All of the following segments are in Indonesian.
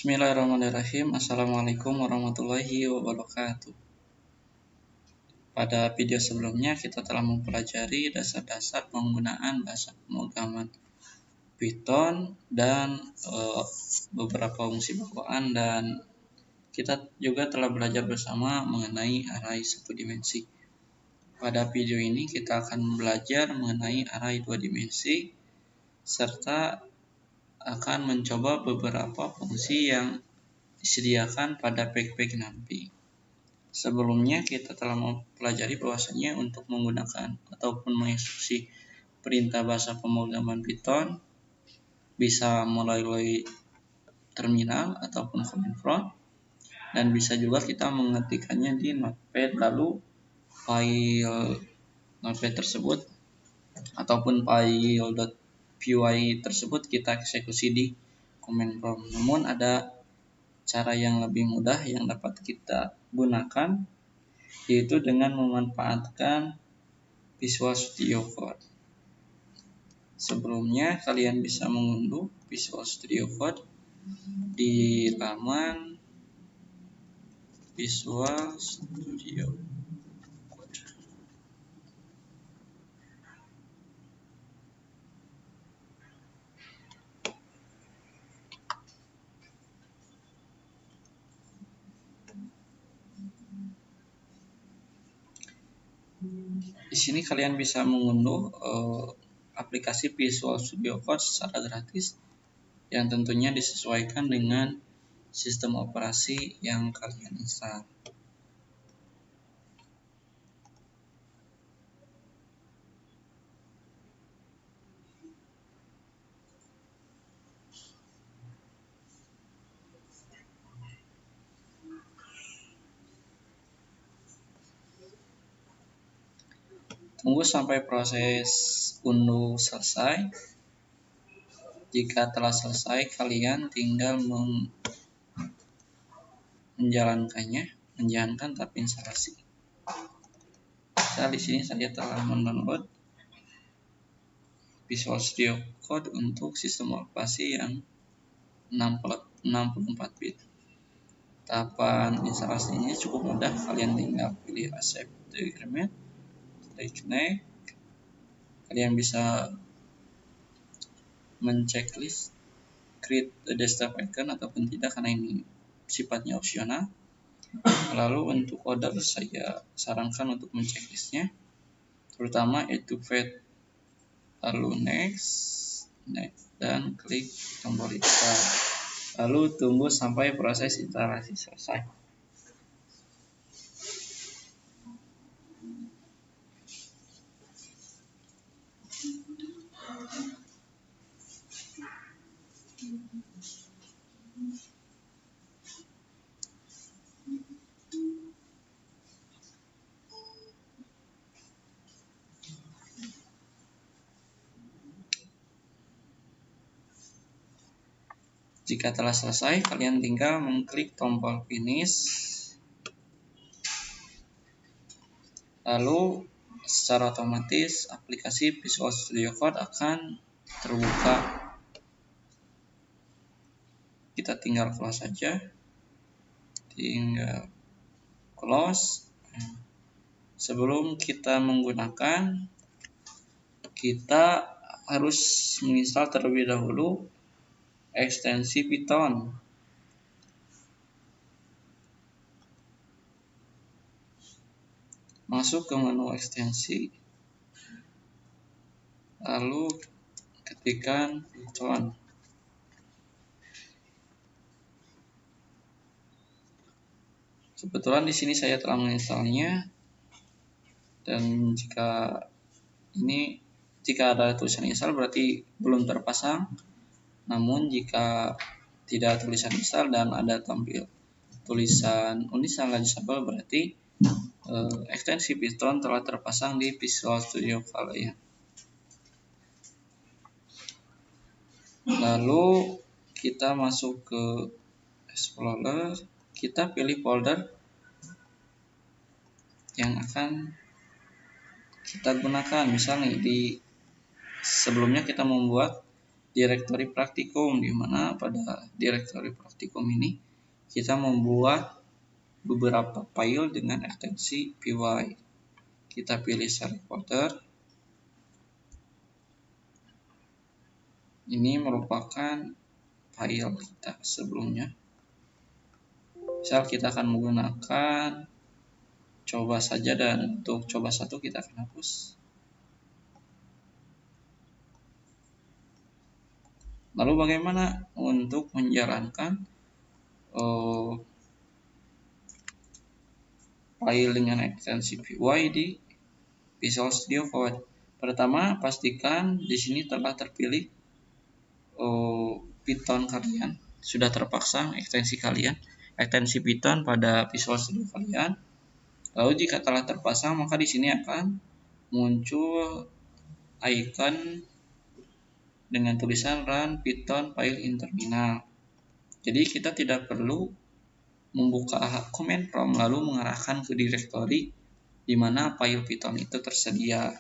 Bismillahirrahmanirrahim. Assalamualaikum warahmatullahi wabarakatuh. Pada video sebelumnya kita telah mempelajari dasar-dasar penggunaan bahasa pemrograman Python dan beberapa fungsi bawaan, dan kita juga telah belajar bersama mengenai array satu dimensi. Pada video ini kita akan belajar mengenai array dua dimensi serta akan mencoba beberapa fungsi yang disediakan pada backpack nanti. Sebelumnya kita telah mempelajari bahwasanya untuk menggunakan ataupun menginstruksi perintah bahasa pemrograman Python bisa melalui terminal ataupun command prompt, dan bisa juga kita mengetikkannya di notepad, lalu file notepad tersebut ataupun file.py tersebut kita eksekusi di command prompt. Namun ada cara yang lebih mudah yang dapat kita gunakan, yaitu dengan memanfaatkan Visual Studio Code. Sebelumnya kalian bisa mengunduh Visual Studio Code di laman Visual Studio Code. Di sini kalian bisa mengunduh aplikasi Visual Studio Code secara gratis yang tentunya disesuaikan dengan sistem operasi yang kalian install. Tunggu sampai proses unduh selesai. Jika telah selesai, kalian tinggal menjalankan tahap instalasi. Di sini saya telah mendownload Visual Studio Code untuk sistem operasi yang 64 bit. Tahapan instalasinya cukup mudah. Kalian tinggal pilih accept the agreement, klik next. Kalian bisa menceklis create a desktop icon ataupun tidak, karena ini sifatnya opsional. Lalu untuk order saya sarankan untuk menceklisnya, terutama itu fade, lalu next, dan klik tombol install. Lalu tunggu sampai proses instalasi selesai. Jika telah selesai, kalian tinggal mengklik tombol finish. Lalu secara otomatis aplikasi Visual Studio Code akan terbuka. Kita tinggal close saja. Tinggal close. Sebelum kita menggunakan, kita harus menginstal terlebih dahulu ekstensi Python. Masuk ke menu ekstensi, lalu ketikkan Python. Kebetulan di sini saya telah menginstalnya, dan jika ada tulisan install berarti belum terpasang. Namun jika tidak tulisan install dan ada tampil tulisan uninstall disable, berarti ekstensi Python telah terpasang di Visual Studio kalian. Lalu kita masuk ke Explorer, kita pilih folder yang akan kita gunakan. Misalnya sebelumnya kita membuat direktori praktikum, di mana pada direktori praktikum ini kita membuat beberapa file dengan ekstensi py. Kita pilih share folder. Ini merupakan file kita sebelumnya. Misal kita akan menggunakan coba saja, dan untuk coba 1 kita akan hapus. Lalu bagaimana untuk menjalankan file dengan ekstensi py di Visual Studio Code? Pertama, pastikan di sini telah terpilih Python kalian, sudah terpasang ekstensi kalian, ekstensi Python pada Visual Studio kalian. Lalu jika telah terpasang, maka di sini akan muncul icon dengan tulisan Run Python File in Terminal. Jadi kita tidak perlu membuka command prompt lalu mengarahkan ke direktori di mana file Python itu tersedia.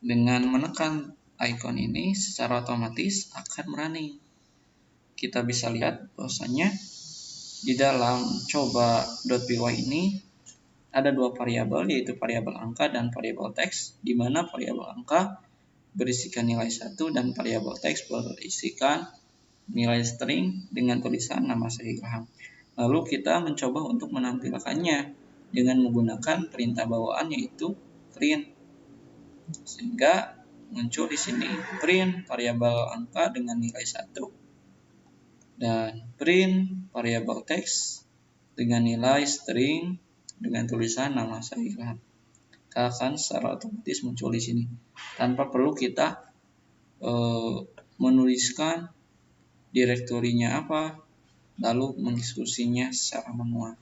Dengan menekan icon ini secara otomatis akan running. Kita bisa lihat bahwasanya di dalam coba.py ini ada 2 variabel, yaitu variabel angka dan variabel teks, di mana variabel angka berisikan nilai 1 dan variabel teks berisikan nilai string dengan tulisan nama saya Ilham. Lalu kita mencoba untuk menampilkannya dengan menggunakan perintah bawaan, yaitu print. Sehingga muncul di sini print variabel angka dengan nilai 1 dan print variabel teks dengan nilai string dengan tulisan nama saya Ilham. Akan secara otomatis muncul di sini tanpa perlu kita menuliskan direktorinya apa lalu menginstruksinya secara manual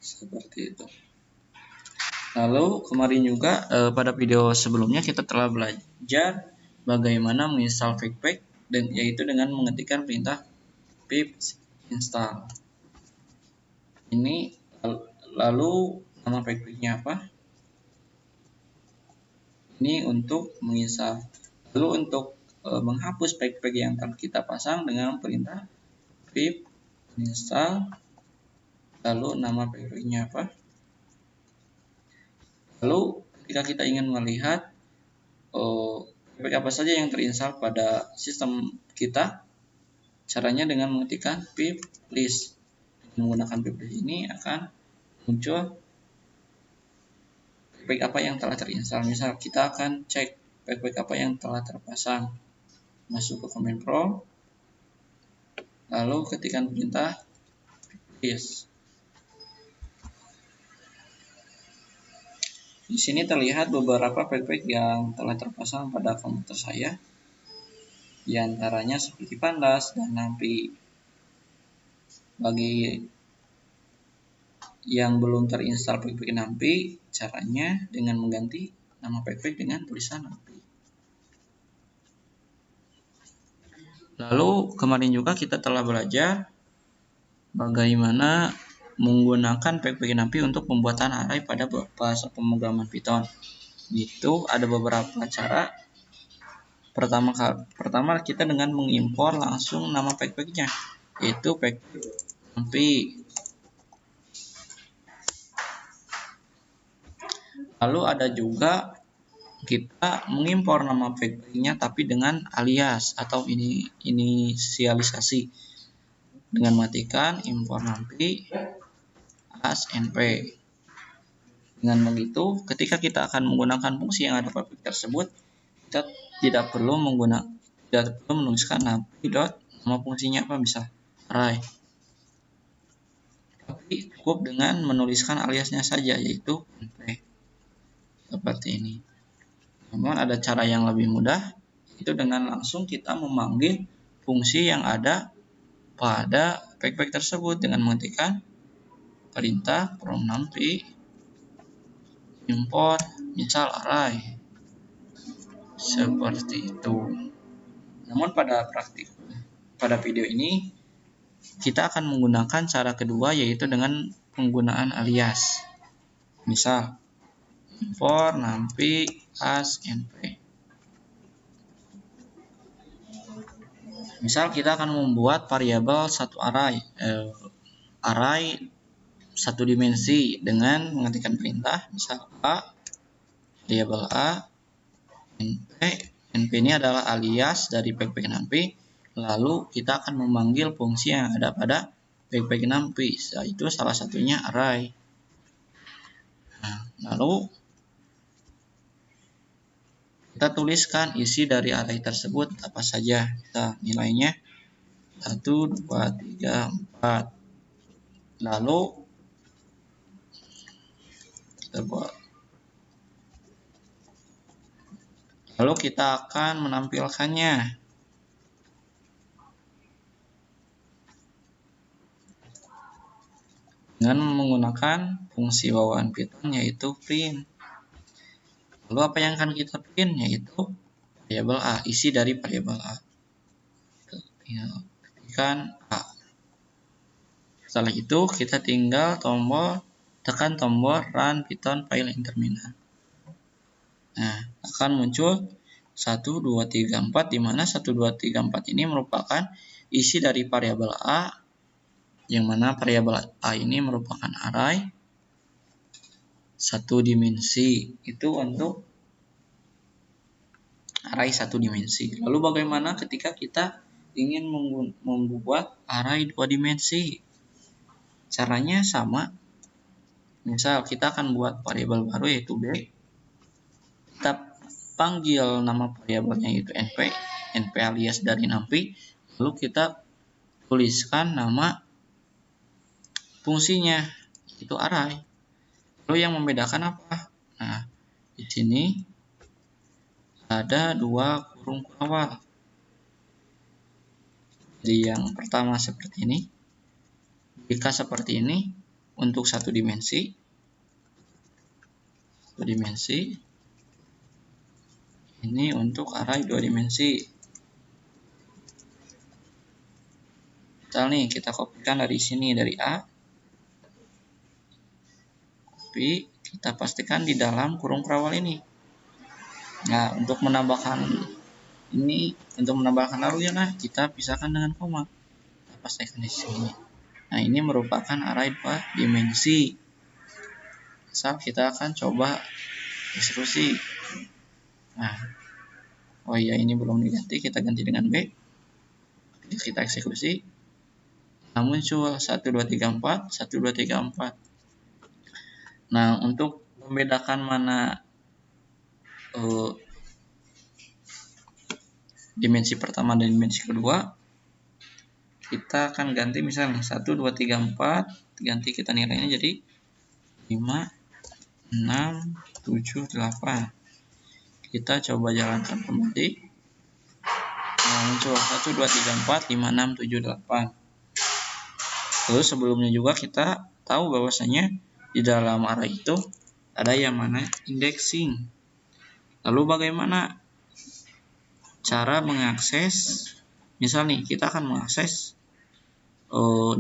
seperti itu. Lalu kemarin juga pada video sebelumnya kita telah belajar bagaimana menginstal Flatpak, dan yaitu dengan mengetikkan perintah pip install. Ini lalu nama Flatpaknya apa? Ini untuk menginstal. Lalu untuk menghapus Flatpak yang telah kita pasang dengan perintah pip install. Lalu nama Flatpaknya apa? Lalu ketika kita ingin melihat Flatpak apa saja yang terinstall pada sistem kita, caranya dengan mengetikkan pip list. Menggunakan pip list ini akan muncul Flatpak apa yang telah terinstall. Misal kita akan cek Flatpak apa yang telah terpasang. Masuk ke command prompt, lalu ketikkan perintah pip list. Di sini terlihat beberapa Flatpak yang telah terpasang pada komputer saya. Di antaranya seperti Pandas dan NumPy. Bagi yang belum terinstall Flatpak NumPy, caranya dengan mengganti nama Flatpak dengan tulisan NumPy. Lalu kemarin juga kita telah belajar bagaimana menggunakan Flatpak NumPy untuk pembuatan array pada bahasa pemrograman Python. Itu ada beberapa cara. Pertama kita dengan mengimpor langsung nama Flatpaknya, yaitu Flatpak NumPy. Lalu ada juga kita mengimpor nama Flatpaknya tapi dengan alias atau inisialisasi dengan matikan import NumPy as np. Dengan begitu, ketika kita akan menggunakan fungsi yang ada pada Flatpak tersebut, kita tidak perlu menuliskan NumPy dot nama fungsinya apa, bisa array. Tapi cukup dengan menuliskan aliasnya saja, yaitu np. Seperti ini. Namun ada cara yang lebih mudah, yaitu dengan langsung kita memanggil fungsi yang ada pada Flatpak tersebut dengan mengetikkan perintah from NumPy import misal array. Seperti itu. Namun pada video ini kita akan menggunakan cara kedua, yaitu dengan penggunaan alias. Misal import NumPy as np. Misal kita akan membuat variabel satu array, satu dimensi dengan mengetikkan perintah, misal variabel a, np ini adalah alias dari backpack numpy. Lalu kita akan memanggil fungsi yang ada pada backpack numpy, yaitu salah satunya array. Nah, lalu kita tuliskan isi dari array tersebut apa saja. Kita nilainya 1, 2, 3, 4. Lalu kita buat. Lalu kita akan menampilkannya. Dengan menggunakan fungsi bawaan Python yaitu print. Lalu apa yang akan kita print yaitu variabel a, isi dari variabel a. Ketikkan a. Setelah itu kita tinggal tekan tombol run Python file in terminal. Nah, akan muncul 1, 2, 3, 4 di mana 1, 2, 3, 4 ini merupakan isi dari variabel a, yang mana variabel a ini merupakan array satu dimensi. Itu untuk array satu dimensi. Lalu bagaimana ketika kita ingin membuat array dua dimensi? Caranya sama. Misal kita akan buat variabel baru yaitu b. Kita panggil nama variabelnya yaitu np alias dari numpy. Lalu kita tuliskan nama fungsinya yaitu array. Lalu yang membedakan apa? Nah, di sini ada dua kurung awal. Jadi yang pertama seperti ini. Jika seperti ini untuk satu dimensi. Ini untuk array dua dimensi. Misal nih kita kopikan dari sini dari A. Copy, kita pastikan di dalam kurung perawal ini. Nah, untuk menambahkan arraynya kita pisahkan dengan koma. Kita pastikan di sini. Nah, ini merupakan array dua dimensi. Misal kita akan coba eksklusi. Nah, oh iya ini belum diganti, kita ganti dengan B. Kita eksekusi. Nah, muncul 1, 2, 3, 4, 1, 2, 3, 4. Nah, untuk membedakan mana dimensi pertama dan dimensi kedua, kita akan ganti misalnya 1, 2, 3, 4, ganti kita nilainya jadi 5, 6, 7, 8. Kita coba jalankan kembali. Nah, muncul 1, 2, 3, 4, 5, 6, 7, 8. Lalu sebelumnya juga kita tahu bahwasanya di dalam array itu ada yang mana indexing. Lalu bagaimana cara mengakses? Misal nih kita akan mengakses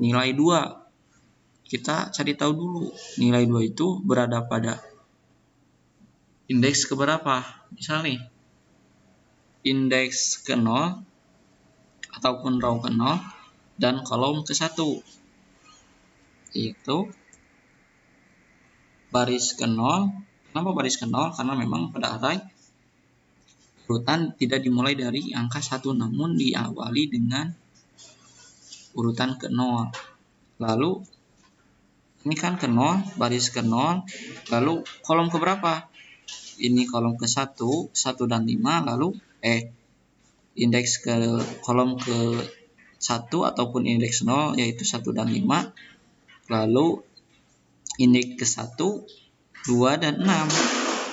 nilai 2. Kita cari tahu dulu nilai 2 itu berada pada indeks keberapa. Misal nih indeks ke 0 ataupun row ke 0 dan kolom ke 1. Itu baris ke 0. Kenapa baris ke 0? Karena memang pada array urutan tidak dimulai dari angka 1 namun diawali dengan urutan ke 0. Lalu ini kan ke 0, baris ke 0, lalu kolom ke berapa? Ini kolom ke 1, 1 dan 5, lalu indeks ke kolom ke 1 ataupun indeks 0 yaitu 1 dan 5. Lalu indeks ke 1, 2 dan 6.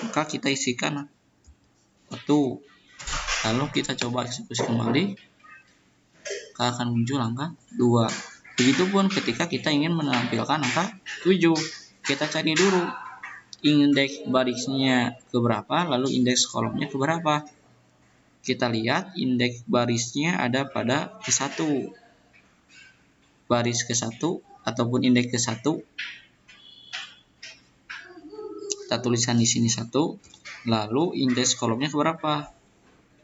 Maka kita isikan 1. Lalu kita coba eksekusi kembali. Maka akan muncul angka 2. Begitupun ketika kita ingin menampilkan angka 7. Kita cari dulu indeks barisnya ke berapa, lalu indeks kolomnya ke berapa. Kita lihat indeks barisnya ada pada ke 1. Baris ke 1 ataupun indeks ke 1. Kita tuliskan di sini 1. Lalu indeks kolomnya ke berapa?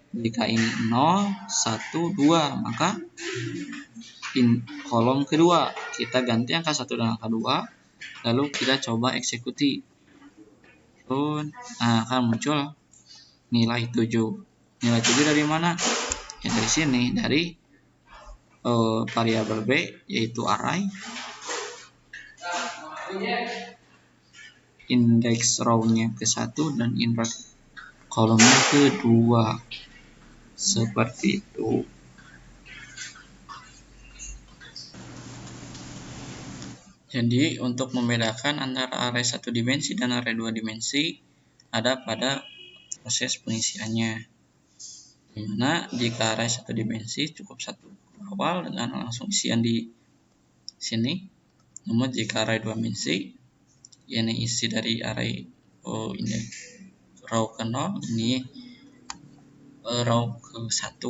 Jika ini 0, 1, 2, maka kolom kedua kita ganti angka 1 dan angka 2, lalu kita coba eksekusi. Nah, akan muncul nilai 7. Nilai 7 dari mana? Ya dari sini, dari variabel B, yaitu array, indeks row-nya ke 1 dan indeks kolomnya ke 2. Seperti itu. Jadi untuk membedakan antara array 1 dimensi dan array 2 dimensi ada pada proses pengisiannya. Dimana jika array 1 dimensi cukup satu awal dengan langsung isian di sini. Namun jika array 2 dimensi, ini isi dari array ini row ke 0, ini row ke 1.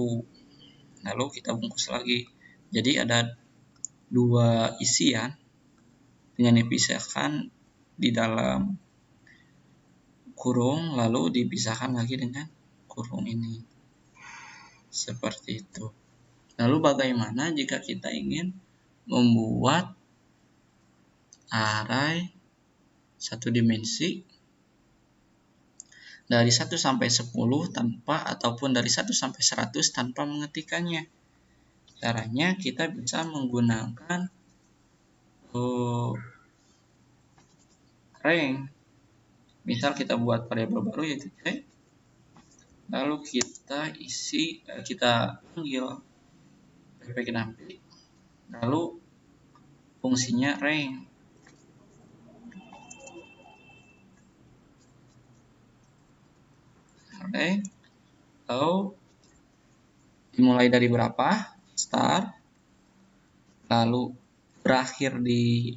Lalu kita bungkus lagi. Jadi ada dua isian dengan dipisahkan di dalam kurung, lalu dipisahkan lagi dengan kurung ini. Seperti itu. Lalu bagaimana jika kita ingin membuat array 1 dimensi dari 1 sampai 10 tanpa, ataupun dari 1 sampai 100 tanpa mengetikkannya? Caranya kita bisa menggunakan range. Misal kita buat variabel baru yaitu c, lalu kita isi, kita panggil ppk nampik, lalu fungsinya range. Oke, lalu dimulai dari berapa? Start, lalu berakhir di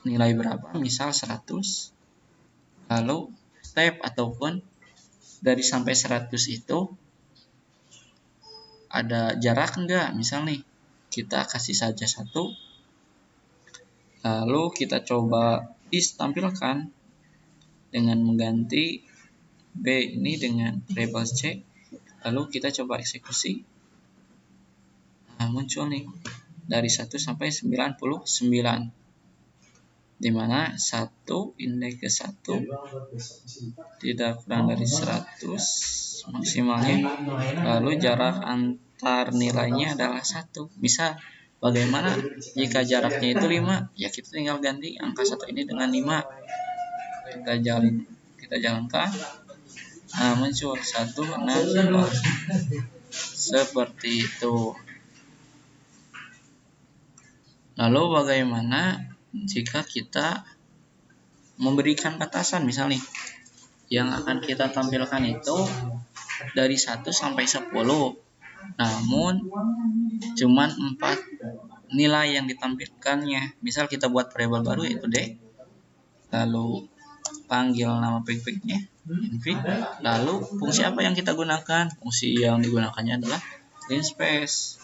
nilai berapa? Misal 100. Lalu step ataupun dari sampai 100 itu ada jarak enggak? Misal nih, kita kasih saja 1. Lalu kita coba tampilkan dengan mengganti B ini dengan variabel C. Lalu kita coba eksekusi. Nah, muncul nih dari 1 sampai 99. Dimana 1 indeks ke 1 tidak kurang dari 100 maksimalnya. Lalu jarak antar nilainya adalah 1. Misal bagaimana jika jaraknya itu 5? Ya kita tinggal ganti angka 1 ini dengan 5. Kita jalankan. Nah, muncul 1, 6, 9. Seperti itu. Lalu bagaimana jika kita memberikan batasan? Misal nih, yang akan kita tampilkan itu dari 1 sampai 10. Namun cuman 4 nilai yang ditampilkannya. Misal kita buat variabel baru yaitu D. Lalu panggil nama pig-pignya, input. Lalu fungsi apa yang kita gunakan? Fungsi yang digunakannya adalah clean space.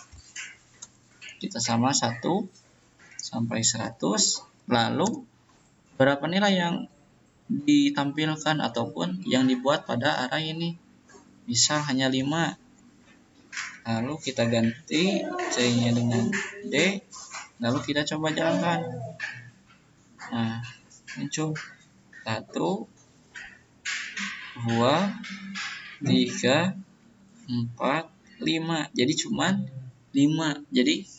Kita sama 1 sampai 100. Lalu berapa nilai yang ditampilkan ataupun yang dibuat pada array ini? Misal hanya 5. Lalu kita ganti C-nya dengan D. Lalu kita coba jalankan. Nah, muncul 1, 2, 3, 4, 5. Jadi cuman 5. Jadi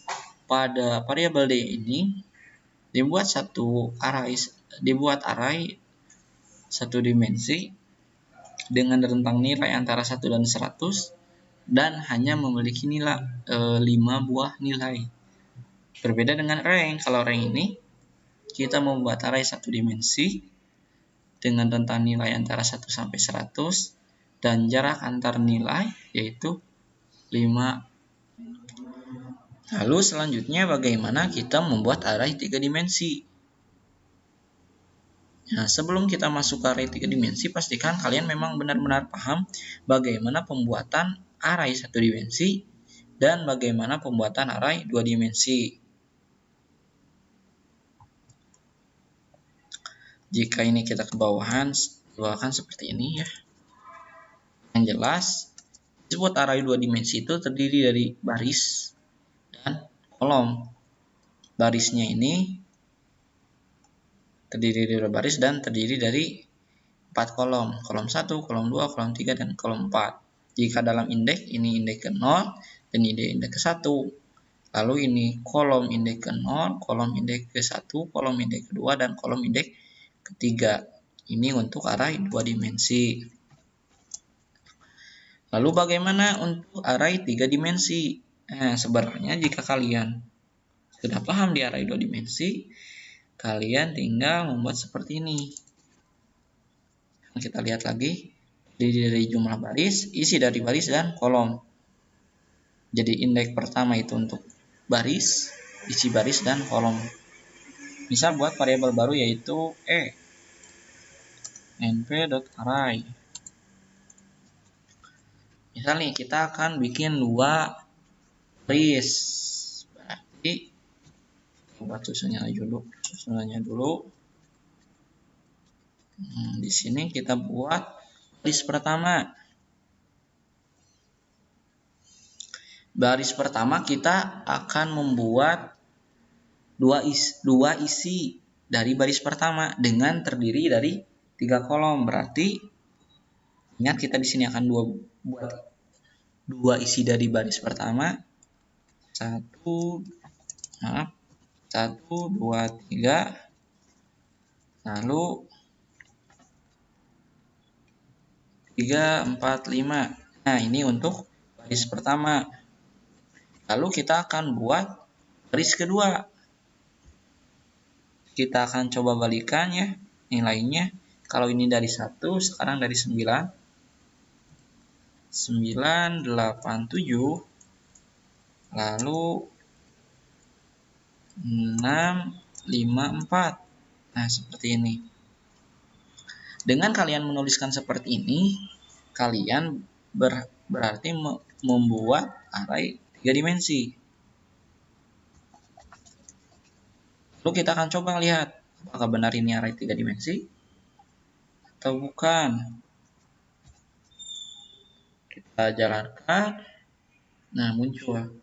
pada variabel D ini dibuat array 1 dimensi dengan rentang nilai antara 1 dan 100 dan hanya memiliki nilai 5 buah nilai. Berbeda dengan range. Kalau range ini kita membuat array 1 dimensi dengan rentang nilai antara 1 sampai 100 dan jarak antar nilai yaitu 5. Lalu selanjutnya bagaimana kita membuat array 3 dimensi? Nah, sebelum kita masuk ke array 3 dimensi, pastikan kalian memang benar-benar paham bagaimana pembuatan array 1 dimensi dan bagaimana pembuatan array 2 dimensi. Jika ini kita ke bawahan seperti ini ya. Yang jelas, disebut array 2 dimensi itu terdiri dari baris dan kolom. Barisnya ini terdiri dari baris dan terdiri dari 4 kolom. Kolom 1, kolom 2, kolom 3, dan kolom 4. Jika dalam indeks, ini indeks ke 0 dan ini indeks ke 1. Lalu ini kolom indeks ke 0, kolom indeks ke 1, kolom indeks ke 2, dan kolom indeks ketiga. Ini untuk array 2 dimensi. Lalu bagaimana untuk array 3 dimensi? Sebenarnya jika kalian sudah paham di array 2 dimensi, kalian tinggal membuat seperti ini. Kita lihat lagi, dari jumlah baris, isi dari baris, dan kolom. Jadi indeks pertama itu untuk baris, isi baris, dan kolom. Misal buat variabel baru yaitu np.array. Misal nih kita akan bikin 2 baris. Berarti buat susunannya dulu. Di sini kita buat baris pertama. Baris pertama kita akan membuat dua isi dari baris pertama dengan terdiri dari 3 kolom. Berarti ingat kita di sini akan buat 2 isi dari baris pertama. 1, 2, 3. Lalu 3, 4, 5. Nah, ini untuk baris pertama. Lalu kita akan buat baris kedua. Kita akan coba balikan ya nilainya. Kalau ini dari 1, sekarang dari 9. 9, 8, 7. Lalu 6, 5, 4. Nah, seperti ini. Dengan kalian menuliskan seperti ini, kalian berarti membuat array 3 dimensi. Lalu kita akan coba lihat apakah benar ini array 3 dimensi atau bukan. Kita jalankan. Nah, muncul.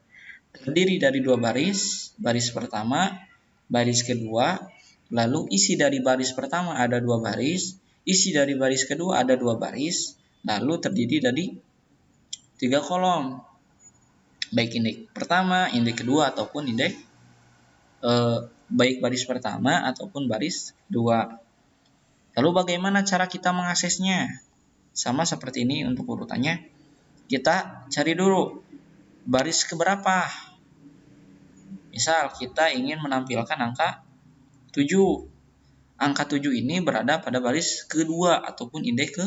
Terdiri dari 2 baris. Baris pertama, baris kedua. Lalu isi dari baris pertama ada 2 baris. Isi dari baris kedua ada 2 baris. Lalu terdiri dari 3 kolom. Baik indeks pertama, indeks kedua, ataupun indeks baik baris pertama ataupun baris kedua. Lalu bagaimana cara kita mengaksesnya? Sama seperti ini untuk urutannya. Kita cari dulu baris keberapa. Misal kita ingin menampilkan angka 7. Angka 7 ini berada pada baris kedua ataupun indeks ke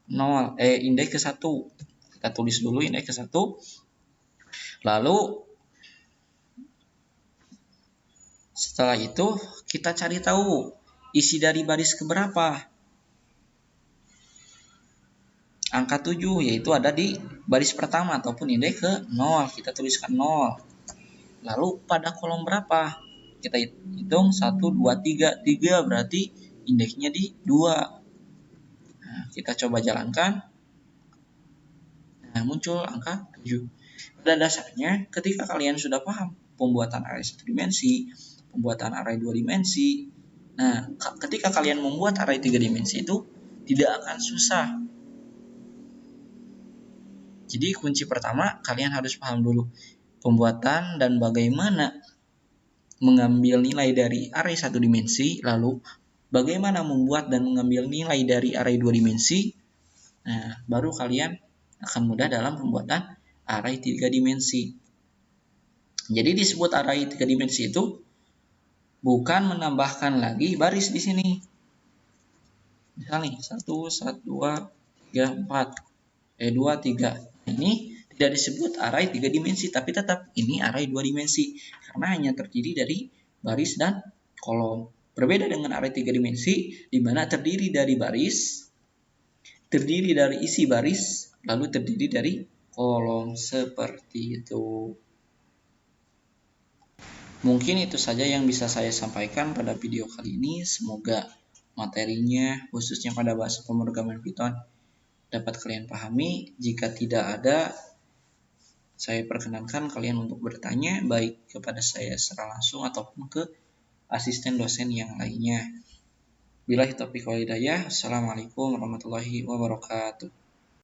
0, indeks ke 1. Kita tulis dulu indeks ke 1. Lalu setelah itu kita cari tahu isi dari baris keberapa. Angka 7 yaitu ada di baris pertama ataupun indeks ke 0. Kita tuliskan 0. Lalu pada kolom berapa? Kita hitung 1, 2, 3. 3 berarti indeksnya di 2. Nah, kita coba jalankan. Nah, muncul angka 7. Pada dasarnya, ketika kalian sudah paham pembuatan array 1 dimensi, pembuatan array 2 dimensi, nah, ketika kalian membuat array 3 dimensi itu tidak akan susah. Jadi kunci pertama, kalian harus paham dulu pembuatan dan bagaimana mengambil nilai dari array 1 dimensi, lalu bagaimana membuat dan mengambil nilai dari array 2 dimensi. Nah, baru kalian akan mudah dalam pembuatan array 3 dimensi. Jadi disebut array 3 dimensi itu bukan menambahkan lagi baris di sini. Misalnya 1, 2, 3, 4. 2, 3. Ini tidak disebut array 3 dimensi, tapi tetap ini array 2 dimensi karena hanya terdiri dari baris dan kolom. Berbeda dengan array 3 dimensi di mana terdiri dari baris, terdiri dari isi baris, lalu terdiri dari kolom seperti itu. Mungkin itu saja yang bisa saya sampaikan pada video kali ini. Semoga materinya khususnya pada bahasa pemrograman Python dapat kalian pahami. Jika tidak ada, saya perkenankan kalian untuk bertanya baik kepada saya secara langsung ataupun ke asisten dosen yang lainnya. Billahi taufiq wal hidayah. Assalamualaikum warahmatullahi wabarakatuh.